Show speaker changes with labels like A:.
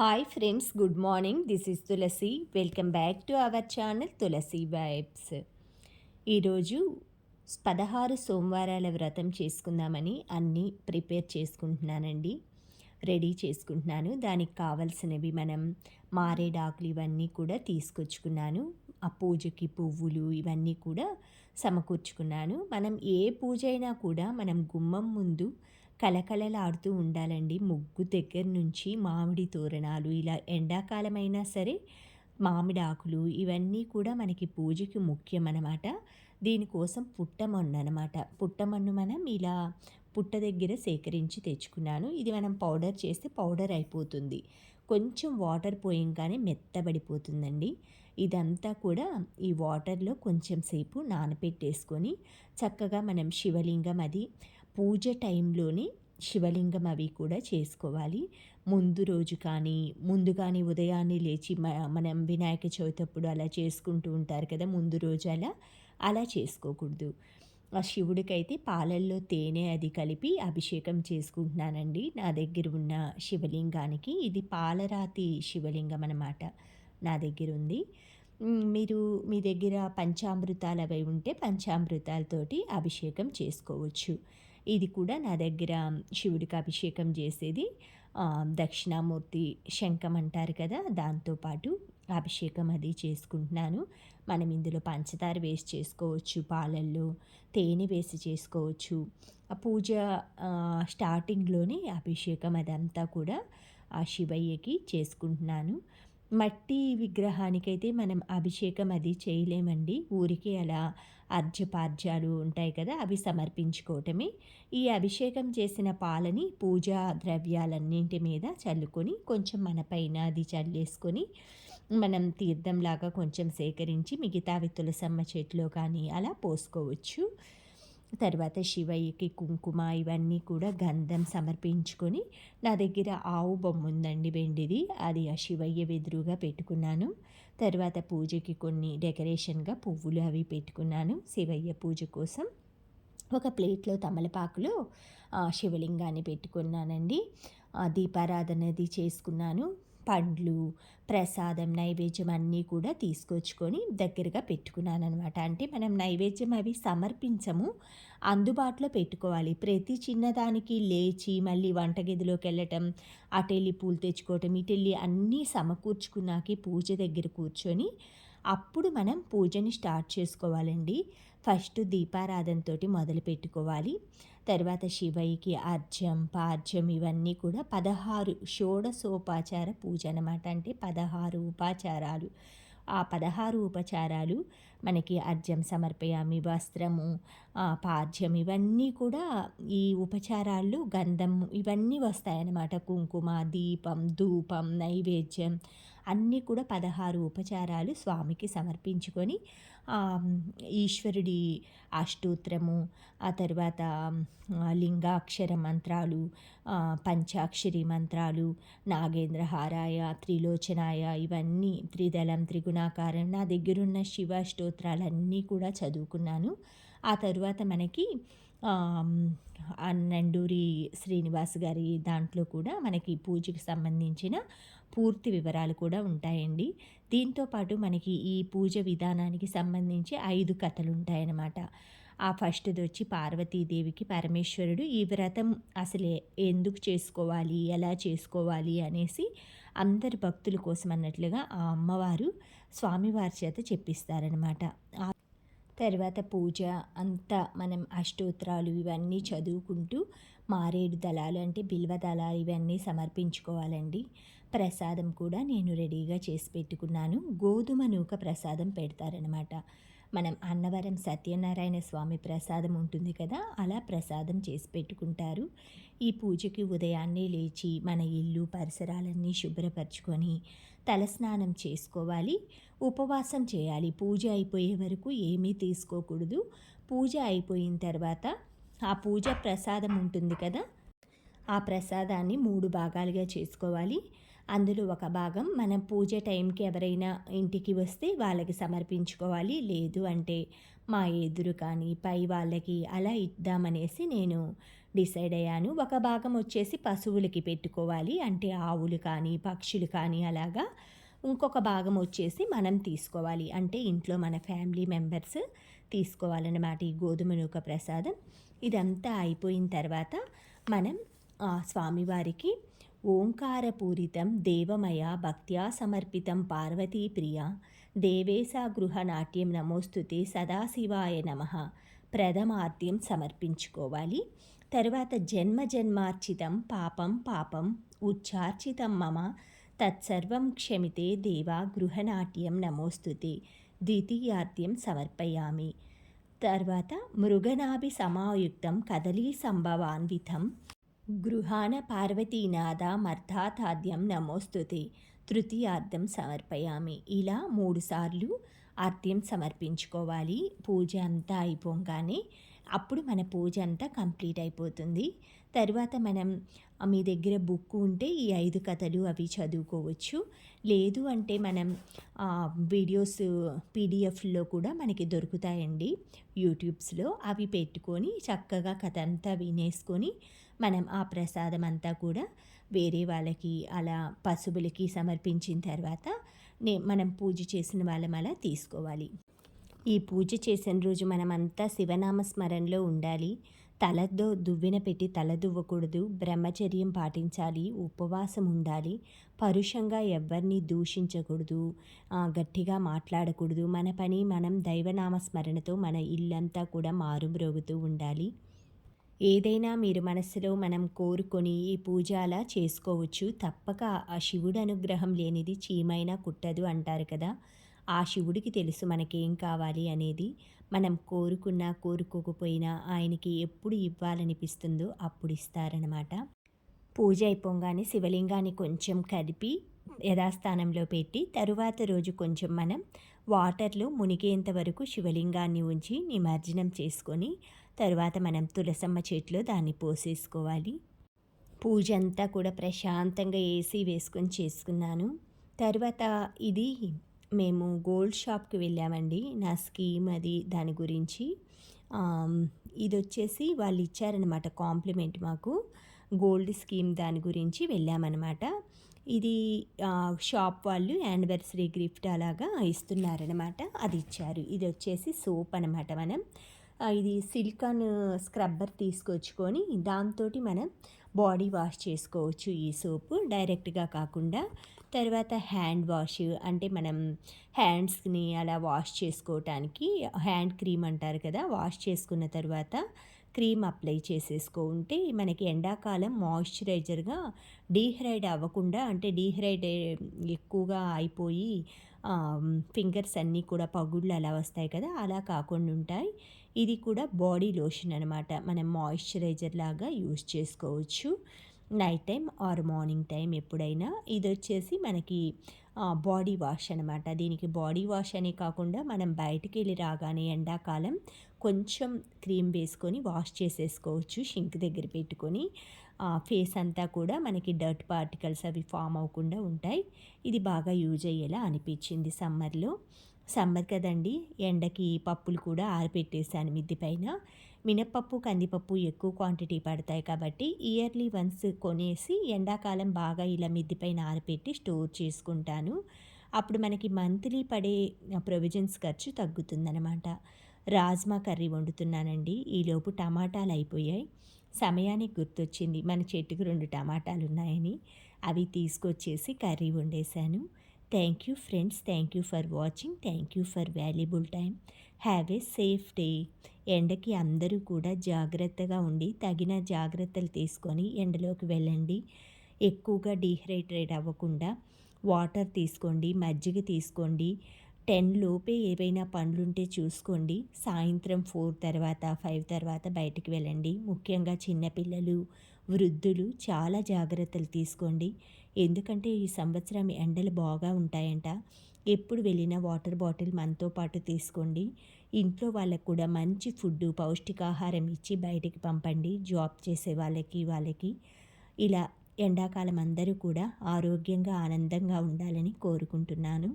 A: Hi friends, good morning. This is Tulasi. Welcome back to our channel Tulasi vibes. ఈరోజు 16 సోమవారాల వ్రతం చేసుకుందామని అన్నీ ప్రిపేర్ చేసుకుంటున్నానండి. రెడీ చేసుకుంటున్నాను. దానికి కావలసినవి మనం మారేడాకులు ఇవన్నీ కూడా తీసుకొచ్చుకున్నాను. ఆ పూజకి పువ్వులు ఇవన్నీ కూడా సమకూర్చుకున్నాను. మనం ఏ పూజ అయినా కూడా మనం గుమ్మం ముందు కలకలలాడుతూ ఉండాలండి. ముగ్గు దగ్గర నుంచి మామిడి తోరణాలు ఇలా ఎండాకాలమైనా సరే మామిడి ఆకులు ఇవన్నీ కూడా మనకి పూజకి ముఖ్యమనమాట. దీనికోసం పుట్టమన్ననమాట. పుట్టమన్ను మనం ఇలా పుట్ట దగ్గర సేకరించి తెచ్చుకున్నాను. ఇది మనం పౌడర్ చేస్తే పౌడర్ అయిపోతుంది. కొంచెం వాటర్ పోయంగానే మెత్తబడిపోతుందండి. ఇదంతా కూడా ఈ వాటర్లో కొంచెం సేపు నానపెట్టేసుకొని చక్కగా మనం శివలింగం అది పూజ టైంలోనే శివలింగం అవి కూడా చేసుకోవాలి. ముందు రోజు కానీ ముందుగానే ఉదయాన్నే లేచి మనం వినాయక చవితి అప్పుడు అలా చేసుకుంటూ ఉంటారు కదా, ముందు రోజు అలా చేసుకోకూడదు. ఆ శివుడికైతే పాలల్లో తేనె అది కలిపి అభిషేకం చేసుకుంటున్నానండి. నా దగ్గర ఉన్న శివలింగానికి ఇది పాలరాతి శివలింగం అన్నమాట. నా దగ్గర ఉంది. మీరు మీ దగ్గర పంచామృతాలు అవి ఉంటే పంచామృతాలతోటి అభిషేకం చేసుకోవచ్చు. ఇది కూడా నా దగ్గర శివుడికి అభిషేకం చేసేది దక్షిణామూర్తి శంఖం అంటారు కదా, దాంతోపాటు అభిషేకం అది చేసుకుంటున్నాను. మనం ఇందులో పంచదార వేసి చేసుకోవచ్చు, పాలల్లో తేనె వేసి చేసుకోవచ్చు. ఆ పూజ స్టార్టింగ్లోనే అభిషేకం అదంతా కూడా ఆ శివయ్యకి చేసుకుంటున్నాను. మట్టి విగ్రహానికైతే మనం అభిషేకం అది చేయలేమండి. ఊరికే అలా అర్ఘ్యపాద్యాలు ఉంటాయి కదా, అవి సమర్పించుకోవటమే. ఈ అభిషేకం చేసిన పాలని పూజా ద్రవ్యాలన్నింటి మీద చల్లుకొని కొంచెం మన పైన అది చల్లేసుకొని మనం తీర్థంలాగా కొంచెం సేకరించి మిగతావి తులసమ్మ చెట్లో కానీ అలా పోసుకోవచ్చు. తర్వాత శివయ్యకి కుంకుమ ఇవన్నీ కూడా గంధం సమర్పించుకొని నా దగ్గర ఆవు బొమ్మ ఉందండి, వెండిది. అది ఆ శివయ్య ఎదురుగా పెట్టుకున్నాను. తర్వాత పూజకి కొన్ని డెకరేషన్గా పువ్వులు అవి పెట్టుకున్నాను శివయ్య పూజ కోసం. ఒక ప్లేట్లో తమలపాకులో శివలింగాన్ని పెట్టుకున్నానండి. దీపారాధనది చేసుకున్నాను. పండ్లు, ప్రసాదం, నైవేద్యం అన్నీ కూడా తీసుకొచ్చుకొని దగ్గరగా పెట్టుకున్నాను అనమాట. అంటే మనం నైవేద్యం అవి సమర్పించము, అందుబాటులో పెట్టుకోవాలి. ప్రతి చిన్నదానికి లేచి మళ్ళీ వంటగదిలోకి వెళ్ళటం, అటెళ్ళి పూలు తెచ్చుకోవటం, ఇటెళ్ళి అన్నీ సమకూర్చుకున్నాకే పూజ దగ్గర కూర్చొని అప్పుడు మనం పూజని స్టార్ట్ చేసుకోవాలండి. ఫస్ట్ దీపారాధనతో మొదలు పెట్టుకోవాలి. తర్వాత శివయ్యకి అర్ఘ్యం, పార్ఘ్యం ఇవన్నీ కూడా 16 షోడశోపచార పూజ అనమాట. అంటే 16 ఉపచారాలు. ఆ 16 ఉపచారాలు మనకి అర్ఘ్యం సమర్పయామి, వస్త్రము, పార్ఘ్యం ఇవన్నీ కూడా ఈ ఉపచారాల్లో గంధం ఇవన్నీ వస్తాయన్నమాట. కుంకుమ, దీపం, ధూపం, నైవేద్యం అన్నీ కూడా 16 ఉపచారాలు స్వామికి సమర్పించుకొని ఈశ్వరుడి అష్టోత్తరము, ఆ తర్వాత లింగాక్షర మంత్రాలు, పంచాక్షరి మంత్రాలు, నాగేంద్రహారాయ, త్రిలోచనాయ ఇవన్నీ త్రిదళం, త్రిగుణాకారం నా దగ్గరున్న శివ స్తోత్రాలన్నీ కూడా చదువుకున్నాను. ఆ తరువాత మనకి నండూరి శ్రీనివాస్ గారి దాంట్లో కూడా మనకి పూజకి సంబంధించిన పూర్తి వివరాలు కూడా ఉంటాయండి. దీంతోపాటు మనకి ఈ పూజ విధానానికి సంబంధించి 5 కథలు ఉంటాయన్నమాట. ఆ ఫస్ట్‌ది వచ్చి పార్వతీదేవికి పరమేశ్వరుడు ఈ వ్రతం అసలు ఎందుకు చేసుకోవాలి, ఎలా చేసుకోవాలి అనేసి అందరి భక్తుల కోసం అన్నట్లుగా ఆ అమ్మవారు స్వామివారి చేత చెప్పిస్తారనమాట. తర్వాత పూజ అంతా మనం అష్టోత్తరాలు ఇవన్నీ చదువుకుంటూ మారేడు దళాలు అంటే బిల్వ దళాలు ఇవన్నీ సమర్పించుకోవాలండి. ప్రసాదం కూడా నేను రెడీగా చేసి పెట్టుకున్నాను. గోధుమ నూక ప్రసాదం పెడతారనమాట. మనం అన్నవరం సత్యనారాయణ స్వామి ప్రసాదం ఉంటుంది కదా, అలా ప్రసాదం చేసి పెట్టుకుంటారు. ఈ పూజకి ఉదయాన్నే లేచి మన ఇల్లు పరిసరాలన్నీ శుభ్రపరచుకొని తలస్నానం చేసుకోవాలి. ఉపవాసం చేయాలి. పూజ అయిపోయే వరకు ఏమీ తీసుకోకూడదు. పూజ అయిపోయిన తర్వాత ఆ పూజ ప్రసాదం ఉంటుంది కదా, ఆ ప్రసాదాన్ని 3 భాగాలుగా చేసుకోవాలి. అందులో ఒక భాగం మనం పూజ టైంకి ఎవరైనా ఇంటికి వస్తే వాళ్ళకి సమర్పించుకోవాలి. లేదు అంటే మా ఎదురు కానీ, పై వాళ్ళకి అలా ఇద్దామనేసి నేను డిసైడ్ అయ్యాను. ఒక భాగం వచ్చేసి పశువులకి పెట్టుకోవాలి. అంటే ఆవులు కానీ, పక్షులు కానీ అలాగా. ఇంకొక భాగం వచ్చేసి మనం తీసుకోవాలి. అంటే ఇంట్లో మన ఫ్యామిలీ మెంబర్స్ తీసుకోవాలన్నమాట ఈ గోధుమ నూక ప్రసాదం. ఇదంతా అయిపోయిన తర్వాత మనం స్వామివారికి ఓంకారపూరితం దేవమయ భక్త్యా సమర్పితం పార్వతీప్రియ దేవేశా గృహనాట్యం నమోస్తుతే సదాశివాయ నమః ప్రథమార్ధ్యం సమర్పించుకోవాలి. తర్వాత జన్మ జన్మార్చితం పాపం పాపం ఉచ్చార్చితం మమ తత్సర్వం క్షమితే దేవా గృహనాట్యం నమోస్తుతే ద్వితీయార్ధ్యం సమర్పయామి. తర్వాత మృగనాభి సమాయుక్తం కదలీ సంభవాన్వితం గృహాన పార్వతీనాథ మర్ధాతాద్యం నమోస్తుతే తృతీయార్థం సమర్పయామి. ఇలా 3 సార్లు అర్ఘ్యం సమర్పించుకోవాలి. పూజ అంతా అయిపోగానే అప్పుడు మన పూజ అంతా కంప్లీట్ అయిపోతుంది. తర్వాత మనం మీ దగ్గర బుక్ ఉంటే ఈ 5 కథలు అవి చదువుకోవచ్చు. లేదు అంటే మనం వీడియోస్ పీడిఎఫ్లో కూడా మనకి దొరుకుతాయండి యూట్యూబ్స్లో. అవి పెట్టుకొని చక్కగా కథ అంతా వినేసుకొని మనం ఆ ప్రసాదం అంతా కూడా వేరే వాళ్ళకి అలా పశువులకి సమర్పించిన తర్వాత మనం పూజ చేసిన వాళ్ళం అలా తీసుకోవాలి. ఈ పూజ చేసిన రోజు మనమంతా శివనామ స్మరణలో ఉండాలి. తలతో దువ్వెన పెట్టి తల దువ్వకూడదు. బ్రహ్మచర్యం పాటించాలి. ఉపవాసం ఉండాలి. పరుషంగా ఎవరిని దూషించకూడదు. గట్టిగా మాట్లాడకూడదు. మన పని మనం దైవనామ స్మరణతో మన ఇల్లంతా కూడా మారుమ్రోగుతూ ఉండాలి. ఏదైనా మీరు మనసులో మనం కోరుకొని ఈ పూజ అలా చేసుకోవచ్చు. తప్పక ఆ శివుడు అనుగ్రహం లేనిది చీమైనా కుట్టదు అంటారు కదా. ఆ శివుడికి తెలుసు మనకేం కావాలి అనేది. మనం కోరుకున్నా కోరుకోకపోయినా ఆయనకి ఎప్పుడు ఇవ్వాలనిపిస్తుందో అప్పుడు ఇస్తారనమాట. పూజ అయిపోగానే శివలింగాన్ని కొంచెం కదిపి యథాస్థానంలో పెట్టి తరువాత రోజు కొంచెం మనం వాటర్లో మునిగేంత వరకు శివలింగాన్ని ఉంచి నిమజ్జనం చేసుకొని తరువాత మనం తులసమ్మ చెట్లో దాన్ని పోసేసుకోవాలి. పూజ అంతా కూడా ప్రశాంతంగా ఏసీ వేసుకొని చేసుకున్నాను. తర్వాత ఇది మేము గోల్డ్ షాప్కి వెళ్ళామండి. నా స్కీమ్ అది దాని గురించి ఇది వచ్చేసి వాళ్ళు ఇచ్చారనమాట కాంప్లిమెంట్ మాకు. గోల్డ్ స్కీమ్ దాని గురించి వెళ్ళామన్నమాట. ఇది షాప్ వాళ్ళు యానివర్సరీ గిఫ్ట్ అలాగా ఇస్తున్నారనమాట. అది ఇచ్చారు. ఇది వచ్చేసి సోప్ అనమాట. మనం ఇది సిలికాన్ స్క్రబ్బర్ తీసుకొచ్చుకొని దాంతో మనం బాడీ వాష్ చేసుకోవచ్చు. ఈ సోపు డైరెక్ట్గా కాకుండా తర్వాత హ్యాండ్ వాష్ అంటే మనం హ్యాండ్స్ని అలా వాష్ చేసుకోవటానికి హ్యాండ్ క్రీమ్ అంటారు కదా. వాష్ చేసుకున్న తర్వాత క్రీమ్ అప్లై చేసేసుకుంటే మనకి ఎండాకాలం మాయిశ్చరైజర్గా డీహైడ్రేట్ అవ్వకుండా, అంటే డీహైడ్రేట్ ఎక్కువగా అయిపోయి ఫింగర్స్ అన్నీ కూడా పగుళ్ళు అలా వస్తాయి కదా, అలా కాకుండా ఉంటాయి. ఇది కూడా బాడీ లోషన్ అనమాట. మనం మాయిశ్చరైజర్ లాగా యూస్ చేసుకోవచ్చు night time or morning time ఎప్పుడైనా. ఇది వచ్చేసి మనకి బాడీ వాష్ అనమాట. దీనికి బాడీ వాష్ అనే కాకుండా మనం బయటికి వెళ్ళి రాగానే ఎండాకాలం కొంచెం క్రీమ్ వేసుకొని వాష్ చేసేసుకోవచ్చు షింక్ దగ్గర పెట్టుకొని. ఫేస్ అంతా కూడా మనకి డర్ట్ పార్టికల్స్ అవి ఫామ్ అవ్వకుండా ఉంటాయి. ఇది బాగా యూజ్ అయ్యేలా అనిపించింది సమ్మర్లో. సమ్మర్ కదండి, ఎండకి పప్పులు కూడా ఆరిపెట్టేసాను మిద్ది పైన. మినప్పప్పు కందిపప్పు ఎక్కువ క్వాంటిటీ పడతాయి కాబట్టి ఇయర్లీ వన్స్ కొనేసి ఎండాకాలం బాగా ఇలా మిద్ది పైన ఆరిపెట్టి స్టోర్ చేసుకుంటాను. అప్పుడు మనకి మంత్లీ పడే ప్రొవిజన్స్ ఖర్చు తగ్గుతుందనమాట. రాజ్మా కర్రీ వండుతున్నానండి. ఈలోపు టమాటాలు అయిపోయాయి. సమయానికి గుర్తొచ్చింది మన చెట్టుకు 2 టమాటాలు ఉన్నాయని. అవి తీసుకొచ్చేసి కర్రీ వండేశాను. Thank you friends. Thank you for watching. Thank you for valuable time. Have a safe day. ఎండకి అందరూ కూడా జాగ్రత్తగా ఉండి తగిన జాగ్రత్తలు తీసుకొని ఎండలోకి వెళ్ళండి. ఎక్కువగా డీహైడ్రేట్ అవ్వకుండా వాటర్ తీసుకోండి, మజ్జిగ తీసుకోండి. 10 లోపే ఏవైనా పనులుంటే చూసుకోండి. సాయంత్రం 4 తర్వాత 5 తర్వాత బయటికి వెళ్ళండి. ముఖ్యంగా చిన్నపిల్లలు, వృద్ధులు చాలా జాగ్రత్తలు తీసుకోండి. ఎందుకంటే ఈ సంవత్సరం ఎండలు బాగా ఉంటాయంట. ఎప్పుడు వెళ్ళినా వాటర్ బాటిల్ మనతో పాటు తీసుకోండి. ఇంట్లో వాళ్ళకు కూడా మంచి ఫుడ్, పౌష్టికాహారం ఇచ్చి బయటికి పంపండి. జాబ్ చేసే వాళ్ళకి ఇలా ఎండాకాలం అందరూ కూడా ఆరోగ్యంగా ఆనందంగా ఉండాలని కోరుకుంటున్నాను.